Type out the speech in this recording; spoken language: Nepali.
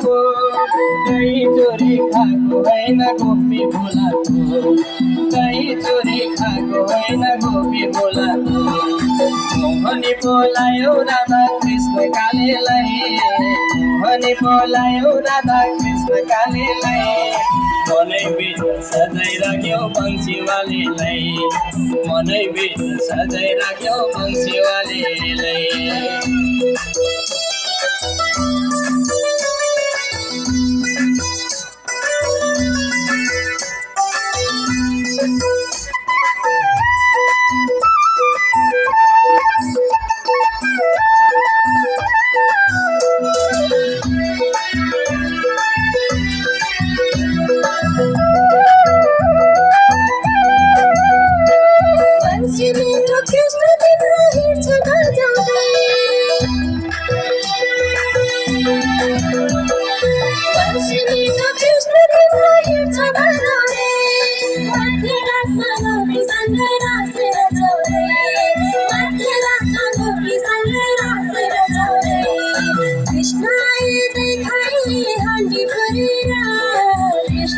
को दही चोरी खाएको होइन गोपी भोलाको दही चोरी खाएको होइन गोपी भोलाको मोहनी बोलायो राधा कृष्ण कालीलाई मोहनी बोलायो राधा कृष्ण कालीलाई मनैबिच सजाइराख्यो बन्सीवालीलाई मनैबिच सजाइराख्यो बन्सीवालीलाई Krishna